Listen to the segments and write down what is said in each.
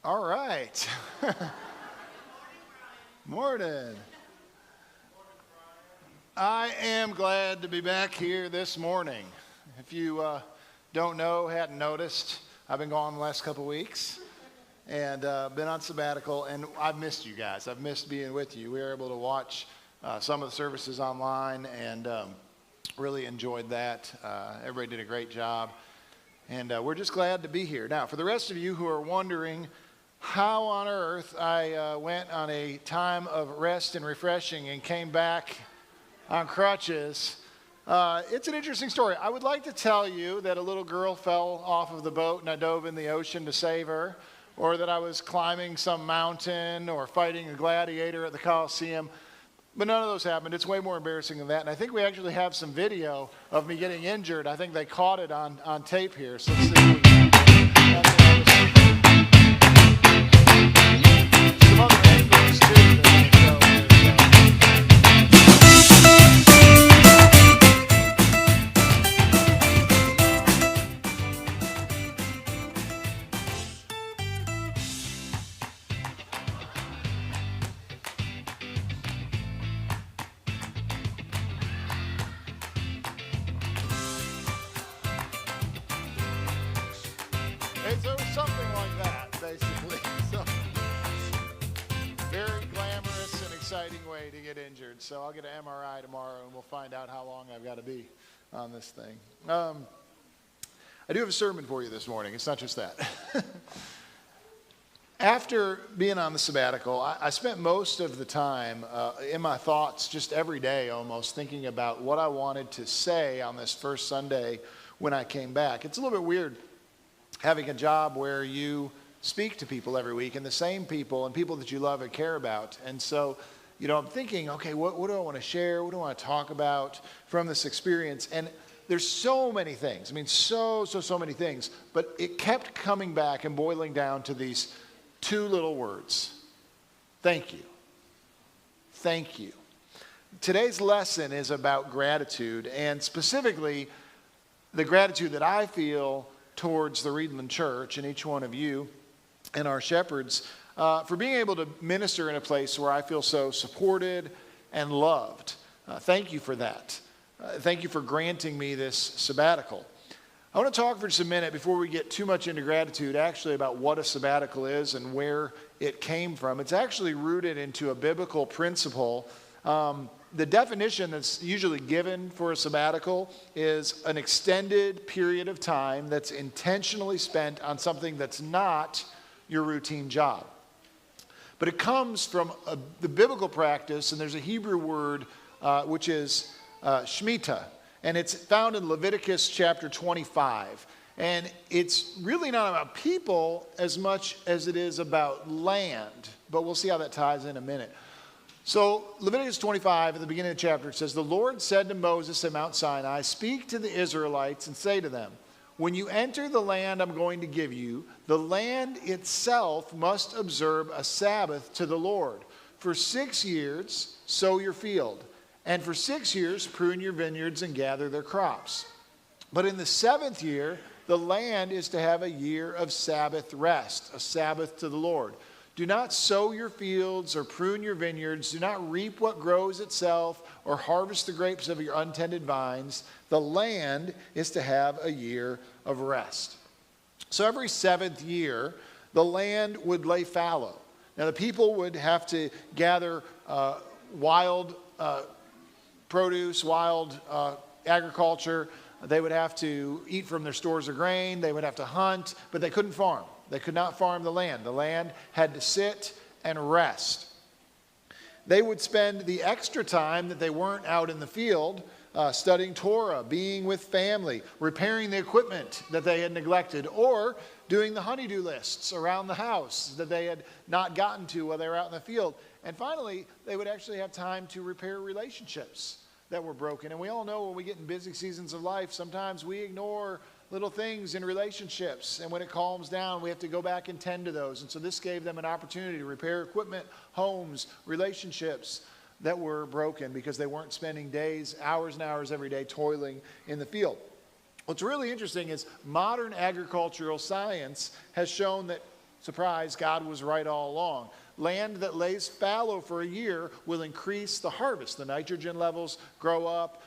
All right. Morning. I am glad to be back here this morning. If you don't know, hadn't noticed, I've been gone the last couple weeks and been on sabbatical, and I've missed you guys. I've missed being with you. We were able to watch some of the services online and really enjoyed that. Everybody did a great job, and we're just glad to be here. Now, for the rest of you who are wondering how on earth I went on a time of rest and refreshing and came back on crutches, it's an interesting story. I would like to tell you that a little girl fell off of the boat and I dove in the ocean to save her, or that I was climbing some mountain or fighting a gladiator at the Coliseum, but none of those happened. It's way more embarrassing than that, and I think we actually have some video of me getting injured. I think they caught it on tape here, so let's see if we can. Some other angles too that I can show here, so it was something like that, basically. So, very glamorous and exciting way to get injured. So I'll get an MRI tomorrow and we'll find out how long I've got to be on this thing. I do have a sermon for you this morning. It's not just that. After being on the sabbatical, I spent most of the time in my thoughts, just every day almost, thinking about what I wanted to say on this first Sunday when I came back. It's a little bit weird having a job where you speak to people every week, and the same people and people that you love and care about. And so, I'm thinking, okay, what do I want to share? What do I want to talk about from this experience? And there's so many things. I mean, so many things. But it kept coming back and boiling down to these two little words. Thank you. Thank you. Today's lesson is about gratitude, and specifically the gratitude that I feel towards the Reedland Church and each one of you and our shepherds for being able to minister in a place where I feel so supported and loved. Thank you for that. Thank you for granting me this sabbatical. I want to talk for just a minute before we get too much into gratitude actually about what a sabbatical is and where it came from. It's actually rooted into a biblical principle. The definition that's usually given for a sabbatical is an extended period of time that's intentionally spent on something that's not your routine job. But it comes from the biblical practice, and there's a Hebrew word which is Shemitah, and it's found in Leviticus chapter 25. And it's really not about people as much as it is about land, but we'll see how that ties in a minute. So Leviticus 25, at the beginning of the chapter, it says, "The Lord said to Moses at Mount Sinai, speak to the Israelites and say to them, when you enter the land I'm going to give you, the land itself must observe a Sabbath to the Lord. For 6 years sow your field, and for 6 years prune your vineyards and gather their crops. But in the 7th year, the land is to have a year of Sabbath rest, a Sabbath to the Lord. Do not sow your fields or prune your vineyards. Do not reap what grows itself or harvest the grapes of your untended vines. The land is to have a year of rest." So every 7th year, the land would lay fallow. Now the people would have to gather wild produce, wild agriculture. They would have to eat from their stores of grain. They would have to hunt, but they couldn't farm. They could not farm the land. The land had to sit and rest. They would spend the extra time that they weren't out in the field studying Torah, being with family, repairing the equipment that they had neglected, or doing the honey-do lists around the house that they had not gotten to while they were out in the field. And finally, they would actually have time to repair relationships that were broken. And we all know when we get in busy seasons of life, sometimes we ignore little things in relationships, and when it calms down, we have to go back and tend to those. And so this gave them an opportunity to repair equipment, homes, relationships that were broken because they weren't spending days, hours and hours every day toiling in the field. What's really interesting is modern agricultural science has shown that Surprise, God was right all along. Land that lays fallow for a year will increase the harvest. The nitrogen levels grow up.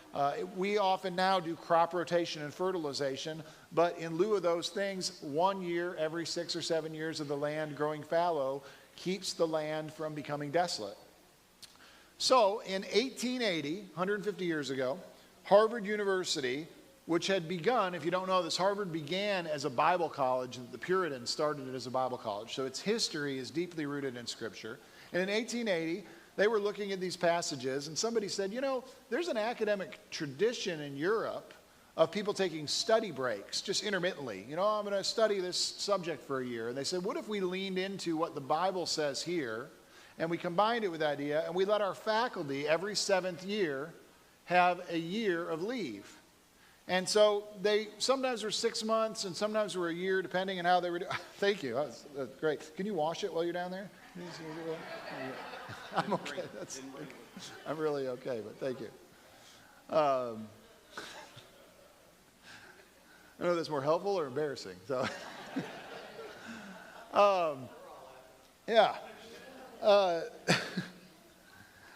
We often now do crop rotation and fertilization, but in lieu of those things, 1 year every 6 or 7 years of the land growing fallow keeps the land from becoming desolate. So in 1880, 150 years ago, Harvard University, which had begun, if you don't know this, Harvard began as a Bible college. The Puritans started it as a Bible college. So its history is deeply rooted in Scripture. And in 1880, they were looking at these passages, and somebody said, you know, there's an academic tradition in Europe of people taking study breaks, just intermittently. You know, I'm going to study this subject for a year. And they said, what if we leaned into what the Bible says here, and we combined it with that idea, and we let our faculty every 7th year have a year of leave. And so they sometimes were 6 months and sometimes were a year, depending on how they were doing. Thank you. That's great. Can you wash it while you're down there? I'm okay. I'm really okay, but thank you. I don't know if that's more helpful or embarrassing. So, yeah.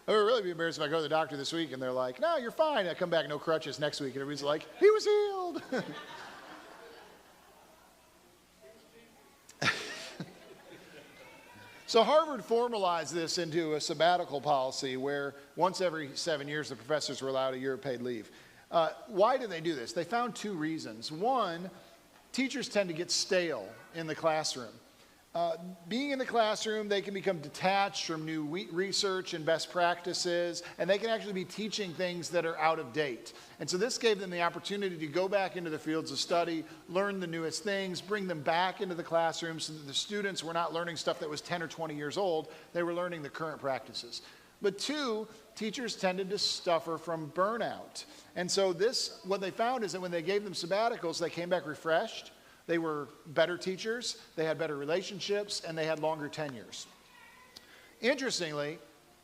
I would really be embarrassed if I go to the doctor this week and they're like, no, you're fine. I come back, no crutches next week, and everybody's like, he was healed. So Harvard formalized this into a sabbatical policy where once every 7 years the professors were allowed a year of paid leave. Why did they do this? They found 2 reasons. One, teachers tend to get stale in the classroom. Being in the classroom, they can become detached from new research and best practices, and they can actually be teaching things that are out of date. And so this gave them the opportunity to go back into the fields of study, learn the newest things, bring them back into the classroom so that the students were not learning stuff that was 10 or 20 years old. They were learning the current practices. But 2, teachers tended to suffer from burnout. And so what they found is that when they gave them sabbaticals, they came back refreshed. They were better teachers, they had better relationships, and they had longer tenures. Interestingly,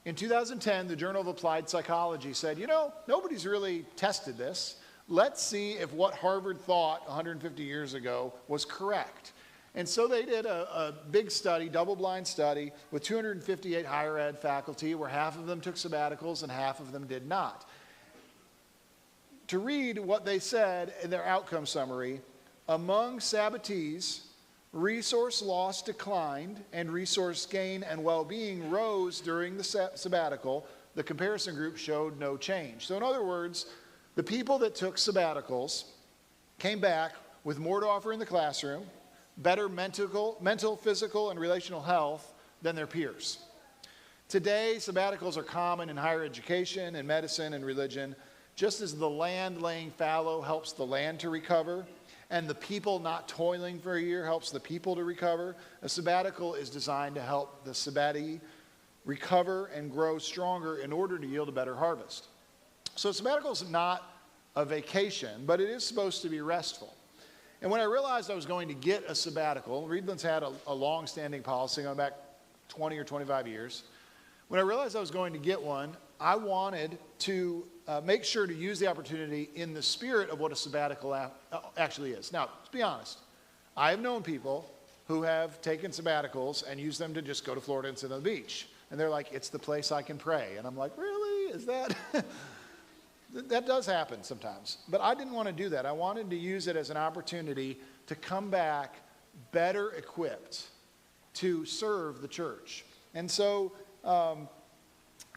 in 2010, the Journal of Applied Psychology said, you know, nobody's really tested this. Let's see if what Harvard thought 150 years ago was correct. And so they did a big study, double-blind study, with 258 higher ed faculty, where half of them took sabbaticals and half of them did not. To read what they said in their outcome summary, among sabbatees, resource loss declined and resource gain and well-being rose during the sabbatical. The comparison group showed no change. So in other words, the people that took sabbaticals came back with more to offer in the classroom, better mental, physical, and relational health than their peers. Today, sabbaticals are common in higher education and medicine and religion. Just as the land laying fallow helps the land to recover, and the people not toiling for a year helps the people to recover, a sabbatical is designed to help the sabbatee recover and grow stronger in order to yield a better harvest. So sabbatical is not a vacation, but it is supposed to be restful. And when I realized I was going to get a sabbatical, Reedland's had a long-standing policy going back 20 or 25 years. When I realized I was going to get one, I wanted to make sure to use the opportunity in the spirit of what a sabbatical actually is. Now, to be honest, I have known people who have taken sabbaticals and used them to just go to Florida and sit on the beach. And they're like, it's the place I can pray. And I'm like, really? Is that? That does happen sometimes. But I didn't want to do that. I wanted to use it as an opportunity to come back better equipped to serve the church. And so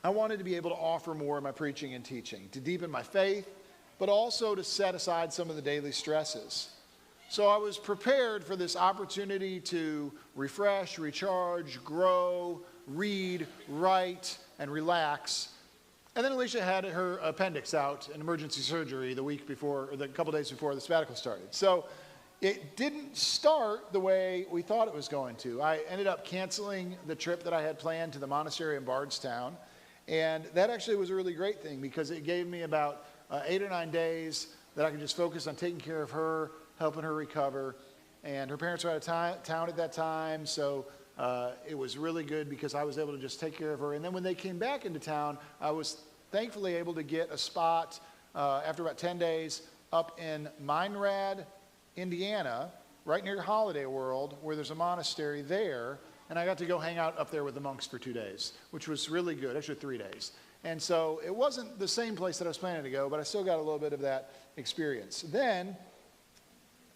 I wanted to be able to offer more in my preaching and teaching, to deepen my faith, but also to set aside some of the daily stresses. So I was prepared for this opportunity to refresh, recharge, grow, read, write, and relax. And then Alicia had her appendix out in emergency surgery the week before, or the couple days before the sabbatical started. So it didn't start the way we thought it was going to. I ended up canceling the trip that I had planned to the monastery in Bardstown. And that actually was a really great thing because it gave me about 8 or 9 days that I could just focus on taking care of her, helping her recover. And her parents were out of town at that time, so it was really good because I was able to just take care of her. And then when they came back into town, I was thankfully able to get a spot after about 10 days up in Minrad, Indiana, right near Holiday World, where there's a monastery there, and I got to go hang out up there with the monks for 2 days, which was really good, actually 3 days. And so it wasn't the same place that I was planning to go, but I still got a little bit of that experience. Then,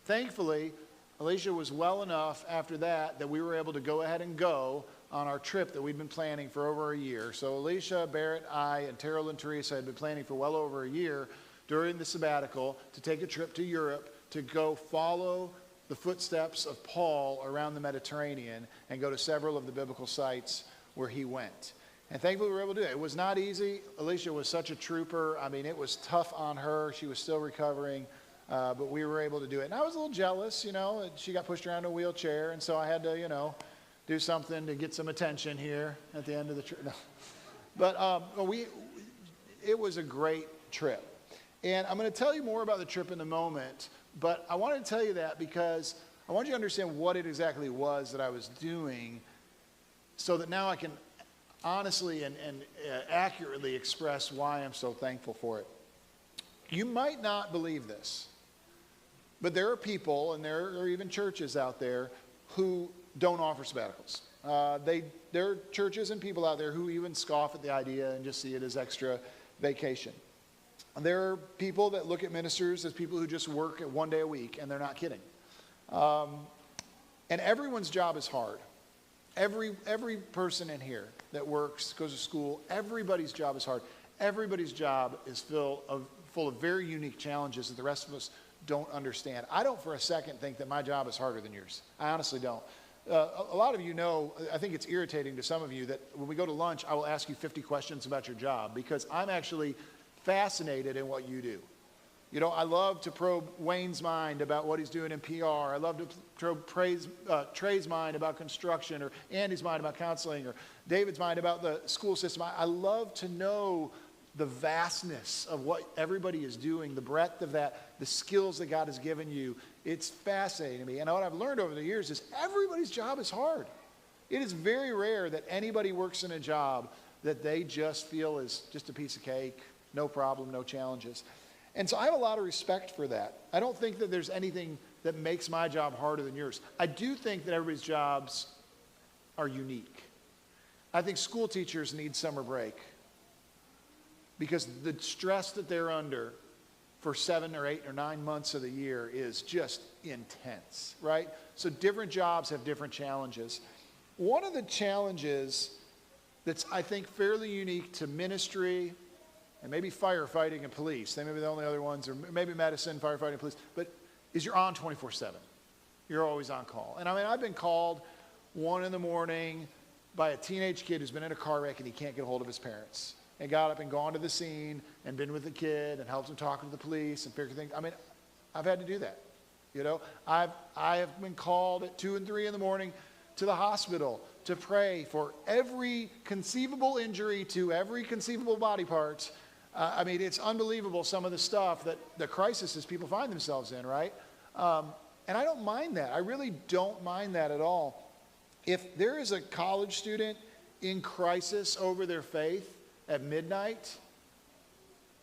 thankfully, Alicia was well enough after that that we were able to go ahead and go on our trip that we'd been planning for over a year. So Alicia, Barrett, I, and Terrell and Teresa had been planning for well over a year during the sabbatical to take a trip to Europe to go follow the footsteps of Paul around the Mediterranean and go to several of the biblical sites where he went. And thankfully we were able to do it. It was not easy. Alicia was such a trooper. I mean, it was tough on her. She was still recovering, but we were able to do it. And I was a little jealous, you know. She got pushed around in a wheelchair, and so I had to, you know, do something to get some attention here at the end of the trip. No. But it was a great trip. And I'm going to tell you more about the trip in a moment, but I wanted to tell you that because I want you to understand what it exactly was that I was doing so that now I can honestly and accurately express why I'm so thankful for it. You might not believe this, but there are people, and there are even churches out there, who don't offer sabbaticals. There are churches and people out there who even scoff at the idea and just see it as extra vacation. And there are people that look at ministers as people who just work at 1 day a week, and they're not kidding. And everyone's job is hard. Every person in here that works, goes to school, everybody's job is hard. Everybody's job is full of very unique challenges that the rest of us don't understand. I don't for a second think that my job is harder than yours. I honestly don't. A lot of you know, I think it's irritating to some of you that when we go to lunch, I will ask you 50 questions about your job because I'm actually fascinated in what you do. You know, I love to probe Wayne's mind about what he's doing in PR. I love to probe Trey's mind about construction, or Andy's mind about counseling, or David's mind about the school system. I love to know the vastness of what everybody is doing, the breadth of that, the skills that God has given you. It's fascinating to me. And what I've learned over the years is everybody's job is hard. It is very rare that anybody works in a job that they just feel is just a piece of cake, no problem, no challenges. And so I have a lot of respect for that. I don't think that there's anything that makes my job harder than yours. I do think that everybody's jobs are unique. I think school teachers need summer break because the stress that they're under for 7 or 8 or 9 months of the year is just intense, right? So different jobs have different challenges. One of the challenges that's, I think, fairly unique to ministry and maybe firefighting and police, they may be the only other ones, or maybe medicine, firefighting, police, but is you're on 24/7. You're always on call. And I mean, I've been called 1 in the morning by a teenage kid who's been in a car wreck and he can't get a hold of his parents. And got up and gone to the scene and been with the kid and helped him talk to the police and figure things. I mean, I've had to do that. You know, I have been called at 2 and 3 in the morning to the hospital to pray for every conceivable injury to every conceivable body part. I mean, it's unbelievable some of the stuff that the crises people find themselves in, right? And I don't mind that. I really don't mind that at all. If there is a college student in crisis over their faith at midnight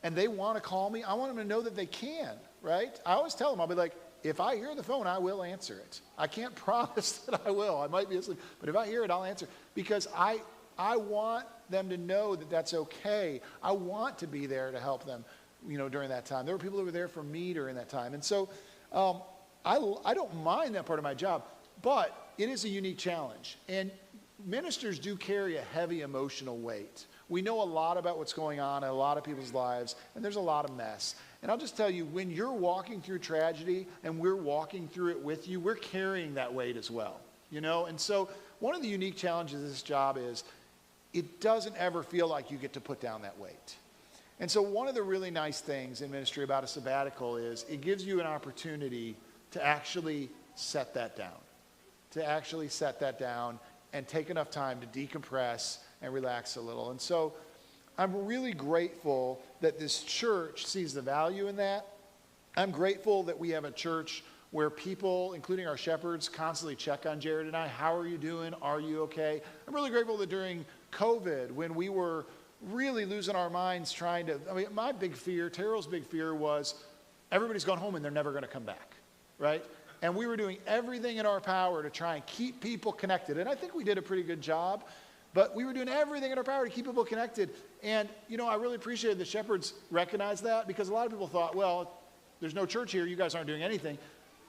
and they want to call me, I want them to know that they can, right? I always tell them, I'll be like, if I hear the phone, I will answer it. I can't promise that I will. I might be asleep, but if I hear it, I'll answer. Because I want them to know that that's okay. I want to be there to help them, you know, during that time. There were people who were there for me during that time. And so I don't mind that part of my job, but it is a unique challenge. And ministers do carry a heavy emotional weight. We know a lot about what's going on in a lot of people's lives, and there's a lot of mess. And I'll just tell you, when you're walking through tragedy and we're walking through it with you, we're carrying that weight as well, you know? And so one of the unique challenges of this job is it doesn't ever feel like you get to put down that weight. And so one of the really nice things in ministry about a sabbatical is it gives you an opportunity to actually set that down, and take enough time to decompress and relax a little. And so I'm really grateful that this church sees the value in that. I'm grateful that we have a church where people, including our shepherds, constantly check on Jared and I. How are you doing? Are you okay? I'm really grateful that during COVID, when we were really losing our minds trying to, I mean, my big fear, Terrell's big fear was everybody's gone home and they're never going to come back, right? and we were doing everything in our power to try and keep people connected. And I think we did a pretty good job, but we were doing everything in our power to keep people connected. And, I really appreciated the shepherds recognized that, because a lot of people thought, well, there's no church here, you guys aren't doing anything.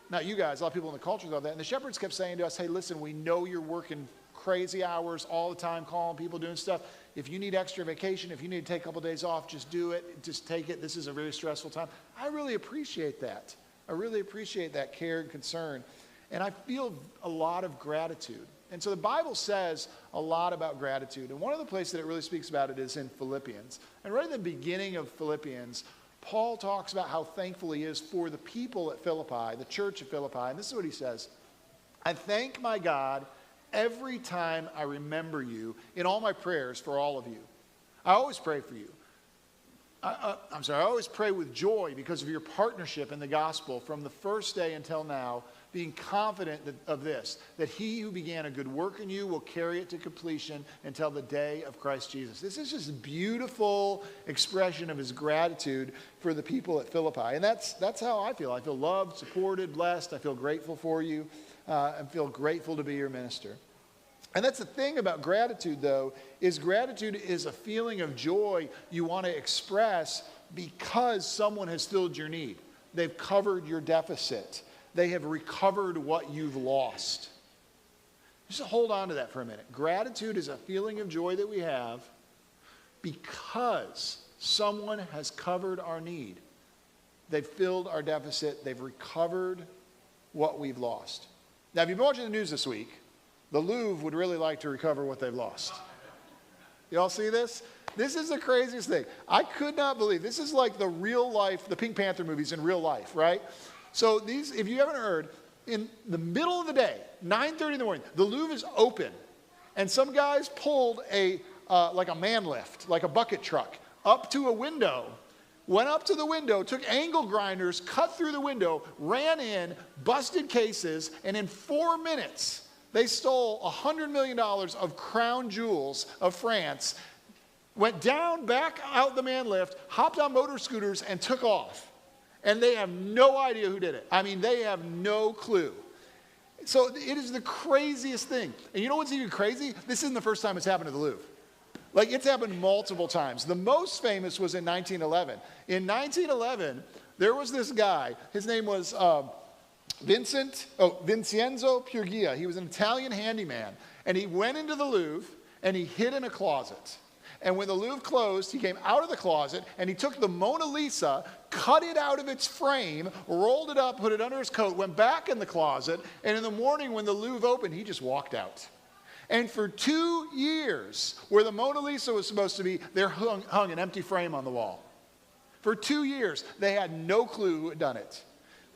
Not you guys, a lot of people in the culture thought that. And the shepherds kept saying to us, hey, listen, we know you're working crazy hours all the time, calling people, doing stuff. If you need extra vacation, if you need to take a couple days off, just do it. Just take it. This is a very stressful time. I really appreciate that. I really appreciate that care and concern. And I feel a lot of gratitude. And so the Bible says a lot about gratitude. And one of the places that it really speaks about it is in Philippians. And right at the beginning of Philippians, Paul talks about how thankful he is for the people at Philippi, the church at Philippi. And this is what he says. I thank my God every time I remember you in all my prayers for all of you. I always pray for you. I always pray with joy because of your partnership in the gospel from the first day until now, being confident of this, that he who began a good work in you will carry it to completion until the day of Christ Jesus. This is just a beautiful expression of his gratitude for the people at Philippi. And that's how I feel. I feel loved, supported, blessed. I feel grateful for you. I feel grateful to be your minister. And that's the thing about gratitude, though, is gratitude is a feeling of joy you want to express because someone has filled your need. They've covered your deficit. They have recovered what you've lost. Just hold on to that for a minute. Gratitude is a feeling of joy that we have because someone has covered our need. They've filled our deficit. They've recovered what we've lost. Now, if you've been watching the news this week, the Louvre would really like to recover what they've lost. You all see this? This is the craziest thing. I could not believe. This is like the real life, the Pink Panther movies in real life, right? So these, if you haven't heard, in the middle of the day, 9:30 in the morning, the Louvre is open. And some guys pulled like a man lift, like a bucket truck, up to a window, went up to the window, took angle grinders, cut through the window, ran in, busted cases, and in 4 minutes, they stole $100 million of crown jewels of France, went down, back out the man lift, hopped on motor scooters, and took off. And they have no idea who did it. I mean, they have no clue. So it is the craziest thing. And you know what's even crazy? This isn't the first time it's happened to the Louvre. Like, it's happened multiple times. The most famous was in 1911. In 1911, there was this guy. His name was Vincenzo Purgia. He was an Italian handyman. And he went into the Louvre, and he hid in a closet. And when the Louvre closed, he came out of the closet, and he took the Mona Lisa, cut it out of its frame, rolled it up, put it under his coat, went back in the closet, and in the morning when the Louvre opened, he just walked out. And for 2 years, where the Mona Lisa was supposed to be, there hung an empty frame on the wall. For 2 years, they had no clue who had done it.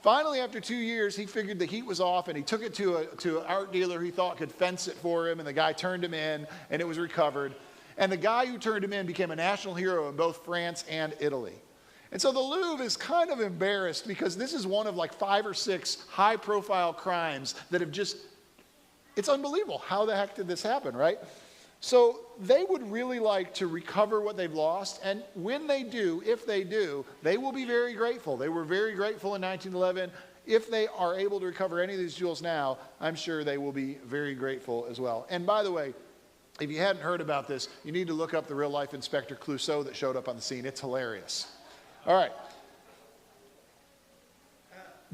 Finally, after 2 years, he figured the heat was off, and he took it to an art dealer he thought could fence it for him, and the guy turned him in, and it was recovered. And the guy who turned him in became a national hero in both France and Italy. And so the Louvre is kind of embarrassed because this is one of like 5 or 6 high-profile crimes that have just, it's unbelievable. How the heck did this happen, right? So they would really like to recover what they've lost. And when they do, if they do, they will be very grateful. They were very grateful in 1911. If they are able to recover any of these jewels now, I'm sure they will be very grateful as well. And by the way, if you hadn't heard about this, you need to look up the real-life Inspector Clouseau that showed up on the scene. It's hilarious. All right.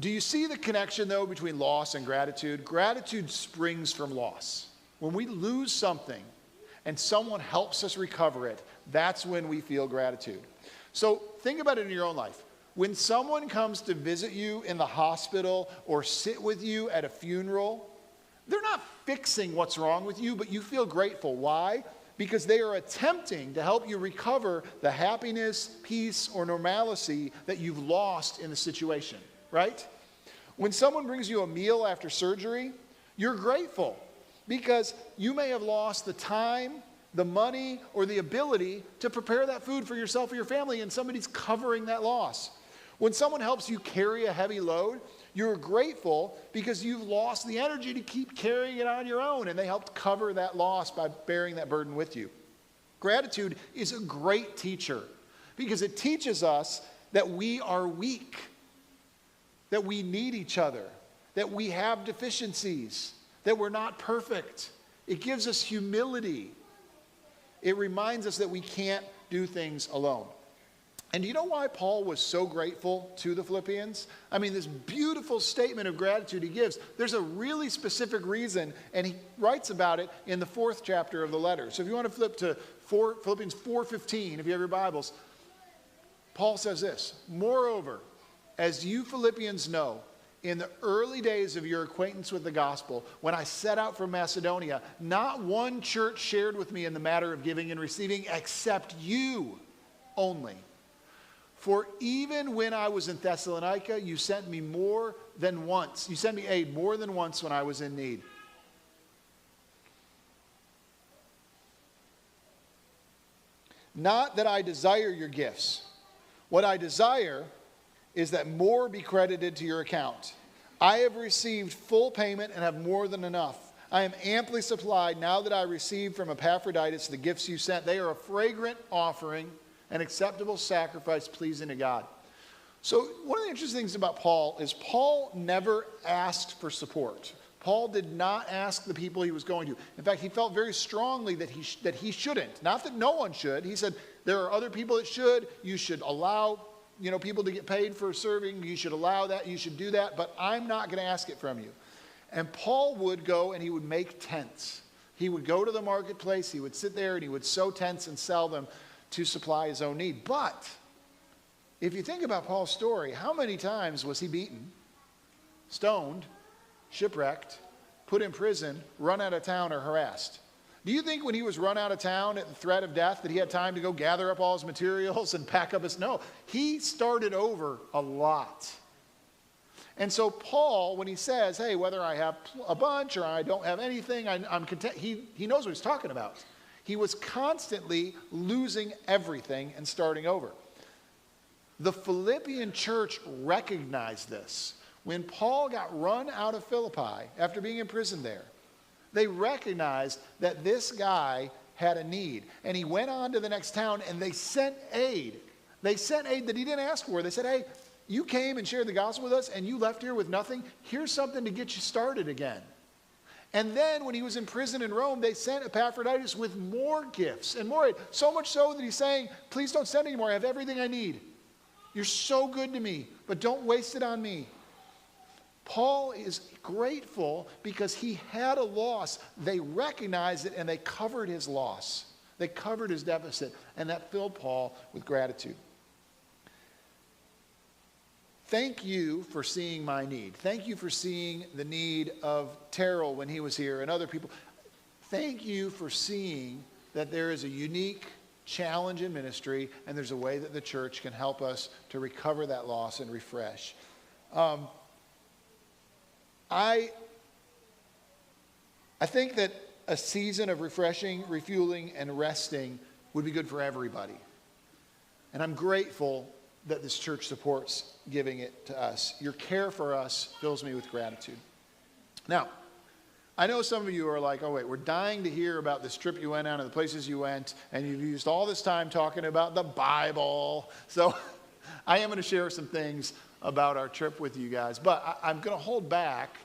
Do you see the connection, though, between loss and gratitude? Gratitude springs from loss. When we lose something and someone helps us recover it, that's when we feel gratitude. So think about it in your own life. When someone comes to visit you in the hospital or sit with you at a funeral, they're not fixing what's wrong with you, but you feel grateful. Why? Because they are attempting to help you recover the happiness, peace, or normalcy that you've lost in the situation, right? When someone brings you a meal after surgery, you're grateful because you may have lost the time, the money, or the ability to prepare that food for yourself or your family, and somebody's covering that loss. When someone helps you carry a heavy load, you're grateful because you've lost the energy to keep carrying it on your own, and they helped cover that loss by bearing that burden with you. Gratitude is a great teacher because it teaches us that we are weak, that we need each other, that we have deficiencies, that we're not perfect. It gives us humility. It reminds us that we can't do things alone. And do you know why Paul was so grateful to the Philippians? I mean, this beautiful statement of gratitude he gives, there's a really specific reason, and he writes about it in the 4th chapter of the letter. So if you want to flip to Philippians 4:15, if you have your Bibles, Paul says this, "Moreover, as you Philippians know, in the early days of your acquaintance with the gospel, when I set out from Macedonia, not one church shared with me in the matter of giving and receiving except you only. For even when I was in Thessalonica, you sent me more than once. You sent me aid more than once when I was in need." Not that I desire your gifts. What I desire is that more be credited to your account. I have received full payment and have more than enough. I am amply supplied now that I received from Epaphroditus the gifts you sent. They are a fragrant offering, an acceptable sacrifice pleasing to God. So one of the interesting things about Paul is Paul never asked for support. Paul did not ask the people he was going to. In fact, he felt very strongly that he shouldn't. Not that no one should. He said, there are other people that should. You should allow, people to get paid for serving. You should allow that. You should do that. But I'm not going to ask it from you. And Paul would go and he would make tents. He would go to the marketplace. He would sit there and he would sew tents and sell them to supply his own need. But if you think about Paul's story, how many times was he beaten, stoned, shipwrecked, put in prison, run out of town, or harassed? Do you think when he was run out of town at the threat of death that he had time to go gather up all his materials and pack up his... No, he started over a lot. And so Paul, when he says, hey, whether I have a bunch or I don't have anything, I'm content, he knows what he's talking about. He was constantly losing everything and starting over. The Philippian church recognized this. When Paul got run out of Philippi after being imprisoned there, they recognized that this guy had a need. And he went on to the next town and they sent aid. They sent aid that he didn't ask for. They said, hey, you came and shared the gospel with us and you left here with nothing. Here's something to get you started again. And then when he was in prison in Rome, they sent Epaphroditus with more gifts and more aid. So much so that he's saying, please don't send anymore. I have everything I need. You're so good to me, but don't waste it on me. Paul is grateful because he had a loss. They recognized it and they covered his loss. They covered his deficit, and that filled Paul with gratitude. Thank you for seeing my need. Thank you for seeing the need of Terrell when he was here and other people. Thank you for seeing that there is a unique challenge in ministry and there's a way that the church can help us to recover that loss and refresh. I think that a season of refreshing, refueling, and resting would be good for everybody. And I'm grateful that this church supports giving it to us. Your care for us fills me with gratitude. Now, I know some of you are like, oh wait, we're dying to hear about this trip you went on and the places you went, and you've used all this time talking about the Bible. So I am going to share some things about our trip with you guys, but I'm going to hold back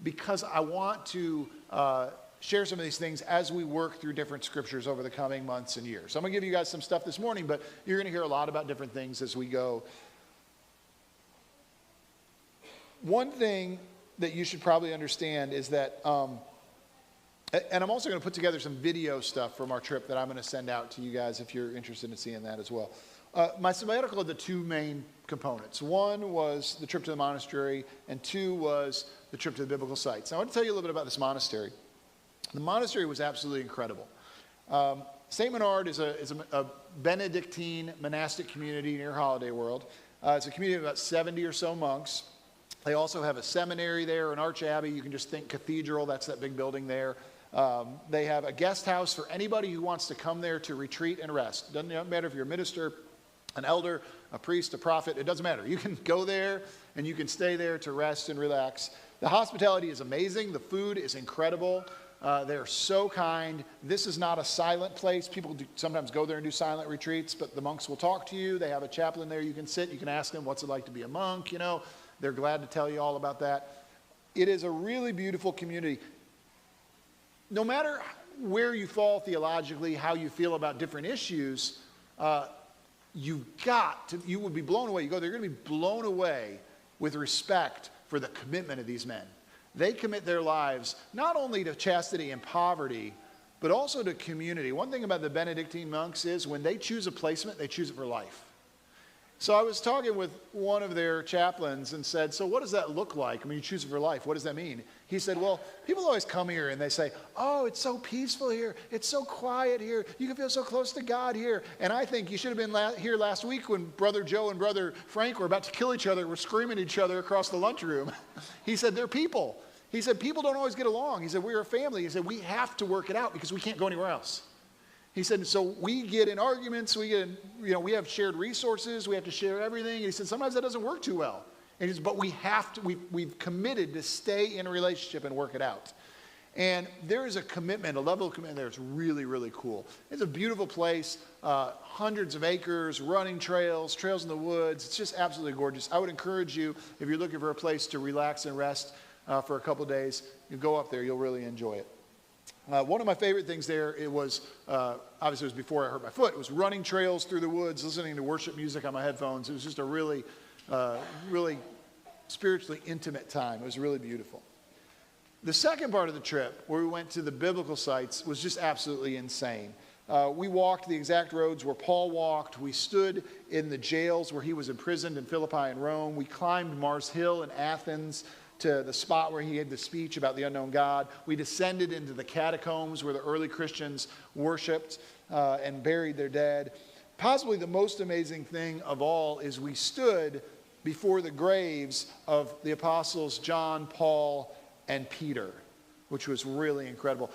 because I want to share some of these things as we work through different scriptures over the coming months and years. So I'm going to give you guys some stuff this morning, but you're going to hear a lot about different things as we go. One thing that you should probably understand is that, and I'm also going to put together some video stuff from our trip that I'm going to send out to you guys if you're interested in seeing that as well. My sabbatical had the two main components. One was the trip to the monastery, and two was the trip to the biblical sites. Now, I want to tell you a little bit about this monastery. The monastery was absolutely incredible. St. Menard is a Benedictine monastic community near Holiday World. It's a community of about 70 or so monks. They also have a seminary there, an arch abbey. You can just think cathedral. That's that big building there. They have a guest house for anybody who wants to come there to retreat and rest. Doesn't matter if you're a minister, an elder, a priest, a prophet. It doesn't matter. You can go there and you can stay there to rest and relax. The hospitality is amazing. The food is incredible. They're so kind. This is not a silent place. People sometimes go there and do silent retreats, but the monks will talk to you. They have a chaplain there. You can sit. You can ask them, what's it like to be a monk? They're glad to tell you all about that. It is a really beautiful community. No matter where you fall theologically, how you feel about different issues, you will be blown away. You go, they're going to be blown away with respect for the commitment of these men. They commit their lives not only to chastity and poverty, but also to community. One thing about the Benedictine monks is when they choose a placement, they choose it for life. So I was talking with one of their chaplains and said, so what does that look like? I mean, you choose it for life. What does that mean? He said, well, people always come here and they say, oh, it's so peaceful here. It's so quiet here. You can feel so close to God here. And I think you should have been here last week when Brother Joe and Brother Frank were about to kill each other, were screaming at each other across the lunchroom. He said, they're people. He said, people don't always get along. He said, we're a family. He said, we have to work it out because we can't go anywhere else. He said, so we get in arguments, we have shared resources, we have to share everything. And he said, sometimes that doesn't work too well. And he said, but we've committed to stay in a relationship and work it out. And there is a commitment, a level of commitment there that's really, really cool. It's a beautiful place, hundreds of acres, running trails in the woods. It's just absolutely gorgeous. I would encourage you, if you're looking for a place to relax and rest for a couple days, you go up there, you'll really enjoy it. One of my favorite things there, it was, obviously it was before I hurt my foot, it was running trails through the woods, listening to worship music on my headphones. It was just a really, really spiritually intimate time. It was really beautiful. The second part of the trip, where we went to the biblical sites, was just absolutely insane. We walked the exact roads where Paul walked. We stood in the jails where he was imprisoned in Philippi and Rome. We climbed Mars Hill in Athens to the spot where he gave the speech about the unknown God. We descended into the catacombs where the early Christians worshiped and buried their dead. Possibly the most amazing thing of all is we stood before the graves of the apostles John, Paul, and Peter, which was really incredible.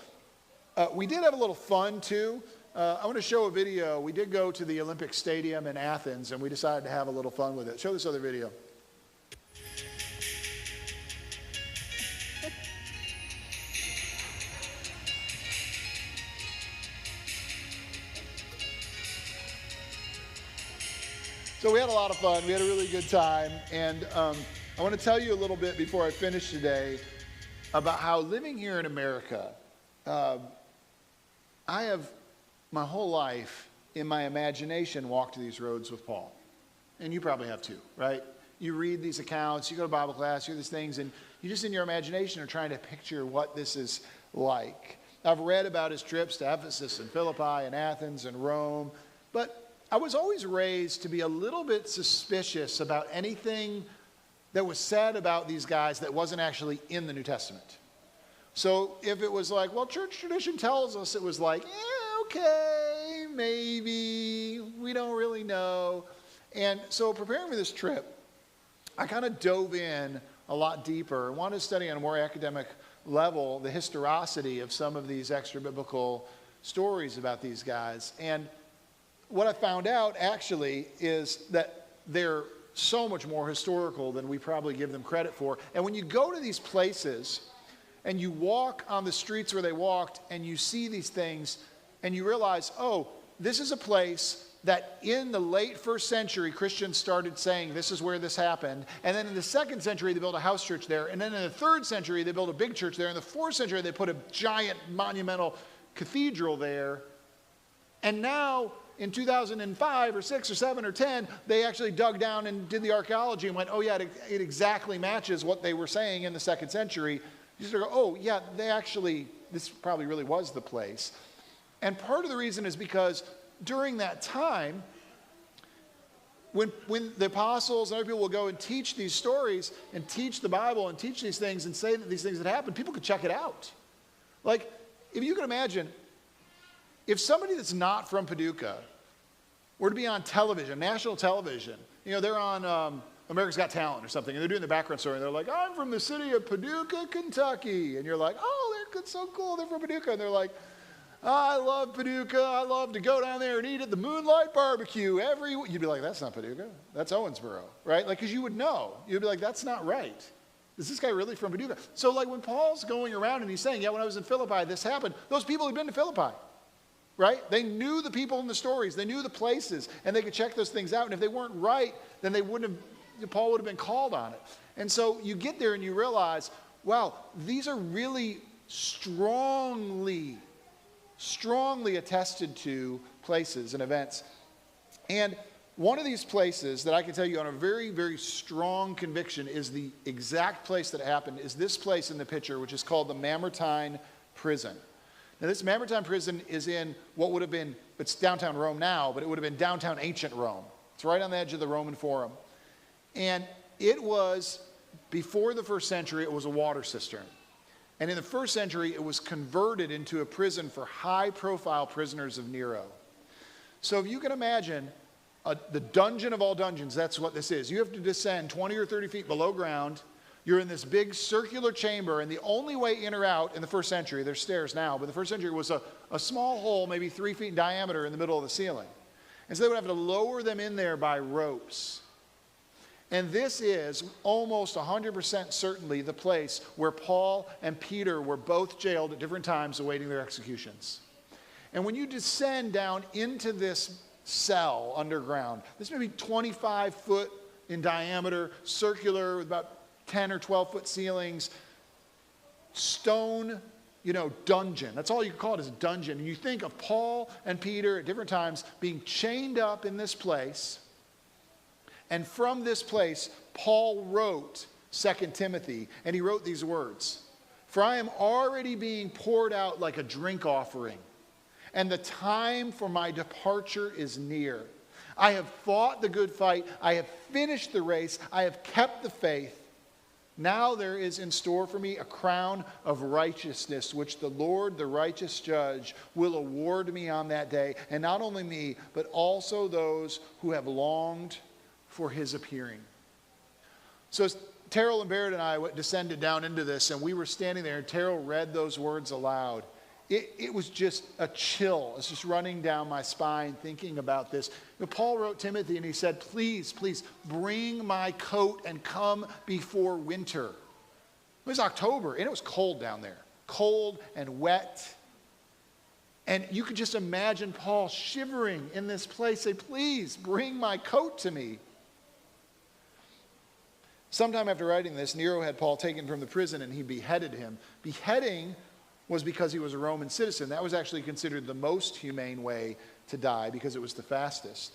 We did have a little fun too. I want to show a video. We did go to the Olympic Stadium in Athens and we decided to have a little fun with it. Show this other video. So we had a lot of fun. We had a really good time. And I want to tell you a little bit before I finish today about how living here in America, I have my whole life in my imagination walked these roads with Paul. And you probably have too, right? You read these accounts, you go to Bible class, you hear these things, and you just in your imagination are trying to picture what this is like. I've read about his trips to Ephesus and Philippi and Athens and Rome, but I was always raised to be a little bit suspicious about anything that was said about these guys that wasn't actually in the New Testament. So if it was like, well, church tradition tells us, it was like, yeah, okay, maybe, we don't really know. And so preparing for this trip, I kind of dove in a lot deeper. I wanted to study on a more academic level the historicity of some of these extra biblical stories about these guys. And what I found out actually is that they're so much more historical than we probably give them credit for. And when you go to these places and you walk on the streets where they walked and you see these things and you realize, oh, this is a place that in the late first century, Christians started saying this is where this happened. And then in the second century, they built a house church there. And then in the third century, they built a big church there. In the fourth century, they put a giant monumental cathedral there. And now in 2005 or 6 or 7 or 10, they actually dug down and did the archaeology and went, oh yeah, it exactly matches what they were saying in the second century. You sort of go, oh yeah, this probably really was the place. And part of the reason is because during that time, when the apostles and other people will go and teach these stories and teach the Bible and teach these things and say that these things had happened, people could check it out. Like, if you can imagine, if somebody that's not from Paducah were to be on television, national television, they're on America's Got Talent or something, and they're doing the background story, and they're like, I'm from the city of Paducah, Kentucky. And you're like, oh, they're so cool, they're from Paducah. And they're like, I love Paducah. I love to go down there and eat at the Moonlight Barbecue every week. You'd be like, that's not Paducah. That's Owensboro, right? Like, because you would know. You'd be like, that's not right. Is this guy really from Paducah? So, like, when Paul's going around and he's saying, yeah, when I was in Philippi, this happened, those people had been to Philippi. Right? They knew the people in the stories. They knew the places. And they could check those things out. And if they weren't right, then Paul would have been called on it. And so you get there and you realize, wow, these are really strongly attested to places and events. And one of these places that I can tell you on a very, very strong conviction is the exact place that it happened, is this place in the picture, which is called the Mamertine Prison. Now, this Mamertine Prison is in what would have been, it's downtown Rome now, but it would have been downtown ancient Rome. It's right on the edge of the Roman Forum. And it was, before the first century, it was a water cistern. And in the first century, it was converted into a prison for high-profile prisoners of Nero. So if you can imagine, the dungeon of all dungeons, that's what this is. You have to descend 20 or 30 feet below ground. You're in this big circular chamber, and the only way in or out in the first century, there's stairs now, but in the first century was a small hole, maybe 3 feet in diameter in the middle of the ceiling. And so they would have to lower them in there by ropes. And this is almost 100% certainly the place where Paul and Peter were both jailed at different times awaiting their executions. And when you descend down into this cell underground, this may be 25 foot in diameter, circular with about 10 or 12 foot ceilings, stone, dungeon. That's all you can call it, is a dungeon. And you think of Paul and Peter at different times being chained up in this place. And from this place, Paul wrote 2 Timothy, and he wrote these words: "For I am already being poured out like a drink offering, and the time for my departure is near. I have fought the good fight. I have finished the race. I have kept the faith. Now there is in store for me a crown of righteousness, which the Lord, the righteous judge, will award me on that day. And not only me, but also those who have longed for his appearing." So Terrell and Barrett and I descended down into this, and we were standing there, and Terrell read those words aloud. It was just a chill. It's just running down my spine thinking about this. Paul wrote Timothy, and he said, please, bring my coat and come before winter. It was October, and it was cold down there. Cold and wet. And you could just imagine Paul shivering in this place, say, please, bring my coat to me. Sometime after writing this, Nero had Paul taken from the prison, and he beheaded him. Beheading was because he was a Roman citizen. That was actually considered the most humane way to die because it was the fastest.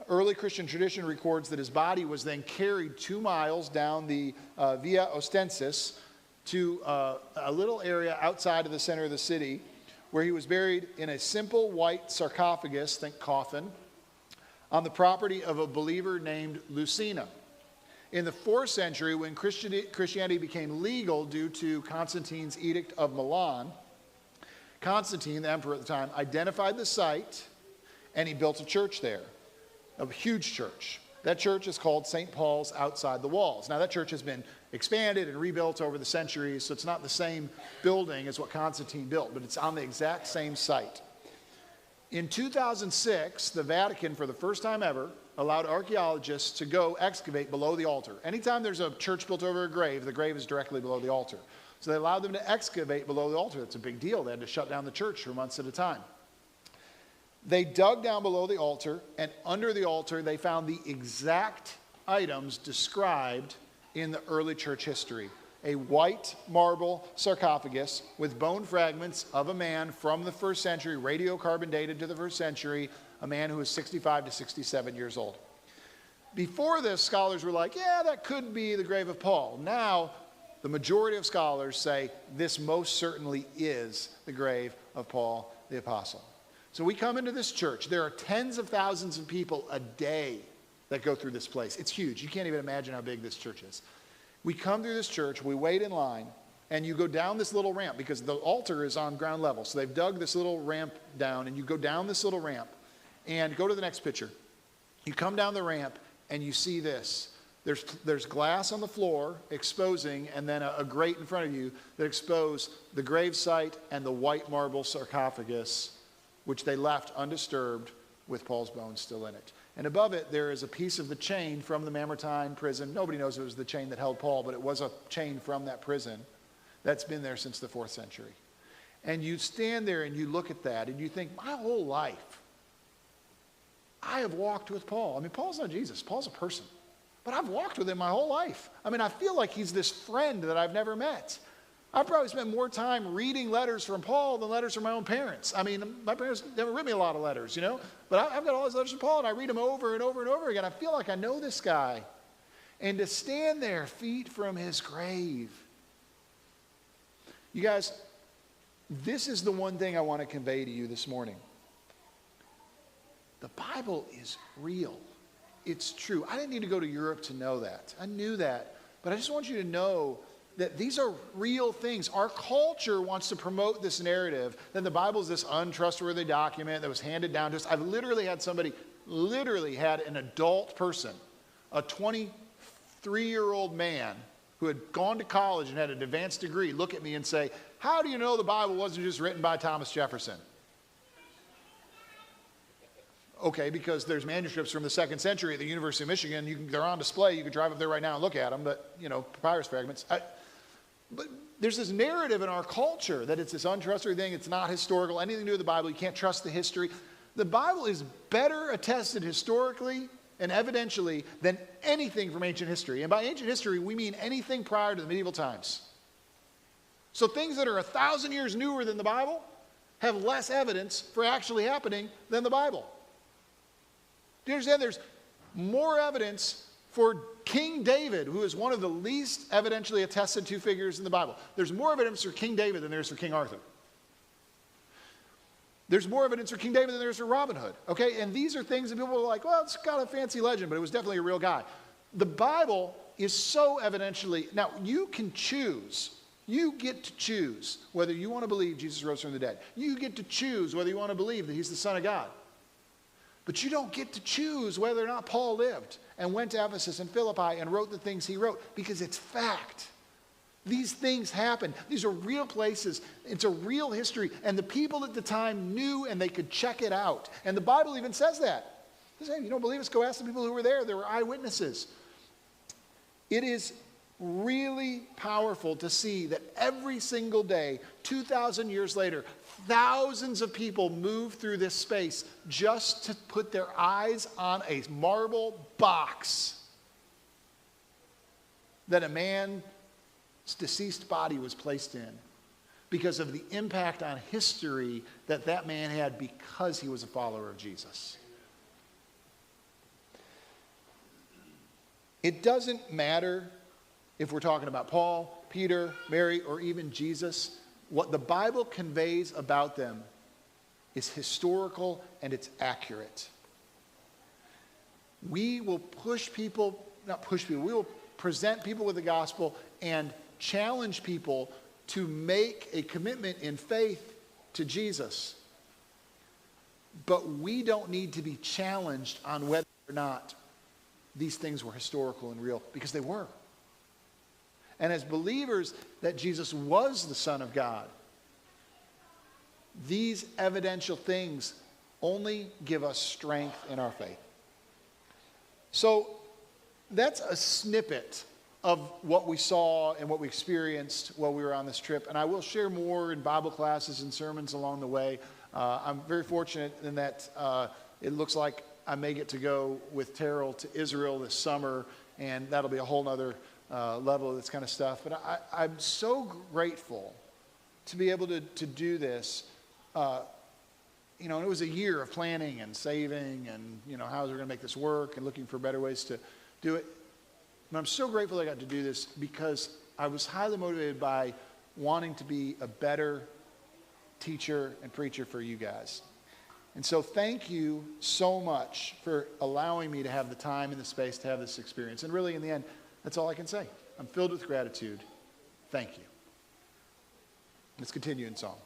Early Christian tradition records that his body was then carried 2 miles down the Via Ostensis to a little area outside of the center of the city, where he was buried in a simple white sarcophagus, think coffin, on the property of a believer named Lucina. In the 4th century, when Christianity became legal due to Constantine's Edict of Milan, Constantine, the emperor at the time, identified the site, and he built a church there, a huge church. That church is called St. Paul's Outside the Walls. Now, that church has been expanded and rebuilt over the centuries, so it's not the same building as what Constantine built, but it's on the exact same site. In 2006, the Vatican, for the first time ever, allowed archaeologists to go excavate below the altar. Anytime there's a church built over a grave, the grave is directly below the altar. So they allowed them to excavate below the altar. That's a big deal. They had to shut down the church for months at a time. They dug down below the altar, and under the altar they found the exact items described in the early church history. A white marble sarcophagus with bone fragments of a man from the 1st century, radiocarbon dated to the 1st century, a man who was 65 to 67 years old. Before this, scholars were like, yeah, that could be the grave of Paul. Now, the majority of scholars say this most certainly is the grave of Paul the Apostle. So we come into this church. There are tens of thousands of people a day that go through this place. It's huge. You can't even imagine how big this church is. We come through this church, we wait in line, and you go down this little ramp because the altar is on ground level. So they've dug this little ramp down, and you go down this little ramp. And go to the next picture. You come down the ramp, and you see this. There's glass on the floor exposing, and then a grate in front of you that expose the grave site and the white marble sarcophagus, which they left undisturbed with Paul's bones still in it. And above it, there is a piece of the chain from the Mamertine prison. Nobody knows it was the chain that held Paul, but it was a chain from that prison that's been there since the 4th century. And you stand there and you look at that, and you think, my whole life, I have walked with Paul. I mean, Paul's not Jesus. Paul's a person. But I've walked with him my whole life. I mean, I feel like he's this friend that I've never met. I probably spent more time reading letters from Paul than letters from my own parents. I mean, my parents never read me a lot of letters, But I've got all these letters from Paul, and I read them over and over and over again. I feel like I know this guy. And to stand there, feet from his grave. You guys, this is the one thing I want to convey to you this morning. The Bible is real. It's true. I didn't need to go to Europe to know that. I knew that. But I just want you to know that these are real things. Our culture wants to promote this narrative that the Bible is this untrustworthy document that was handed down to us. I've literally had an adult person, a 23-year-old man who had gone to college and had an advanced degree, look at me and say, how do you know the Bible wasn't just written by Thomas Jefferson? Okay, because there's manuscripts from the 2nd century at the University of Michigan. They're on display. You could drive up there right now and look at them, but, papyrus fragments. But there's this narrative in our culture that it's this untrustworthy thing. It's not historical, anything to do with the Bible. You can't trust the history. The Bible is better attested historically and evidentially than anything from ancient history. And by ancient history, we mean anything prior to the medieval times. So things that are 1,000 years newer than the Bible have less evidence for actually happening than the Bible. Do you understand? There's more evidence for King David, who is one of the least evidentially attested to figures in the Bible. There's more evidence for King David than there is for King Arthur. There's more evidence for King David than there is for Robin Hood. Okay, and these are things that people are like, well, it's got a fancy legend, but it was definitely a real guy. The Bible is so evidentially, now you can choose. You get to choose whether you want to believe Jesus rose from the dead. You get to choose whether you want to believe that he's the Son of God. But you don't get to choose whether or not Paul lived and went to Ephesus and Philippi and wrote the things he wrote, because it's fact. These things happen. These are real places. It's a real history. And the people at the time knew, and they could check it out. And the Bible even says that. It says, hey, you don't believe us? Go ask the people who were there. There were eyewitnesses. It is really powerful to see that every single day, 2,000 years later, thousands of people move through this space just to put their eyes on a marble box that a man's deceased body was placed in, because of the impact on history that that man had because he was a follower of Jesus. It doesn't matter if we're talking about Paul, Peter, Mary, or even Jesus. What the Bible conveys about them is historical and it's accurate. We will we will present people with the gospel and challenge people to make a commitment in faith to Jesus. But we don't need to be challenged on whether or not these things were historical and real, because they were. And as believers that Jesus was the Son of God, these evidential things only give us strength in our faith. So that's a snippet of what we saw and what we experienced while we were on this trip. And I will share more in Bible classes and sermons along the way. I'm very fortunate in that it looks like I may get to go with Terrell to Israel this summer, and that'll be a whole nother level of this kind of stuff. But I'm so grateful to be able to do this. And it was a year of planning and saving and, how was we going to make this work and looking for better ways to do it. And I'm so grateful I got to do this, because I was highly motivated by wanting to be a better teacher and preacher for you guys. And so thank you so much for allowing me to have the time and the space to have this experience. And really, in the end, that's all I can say. I'm filled with gratitude. Thank you. Let's continue in song.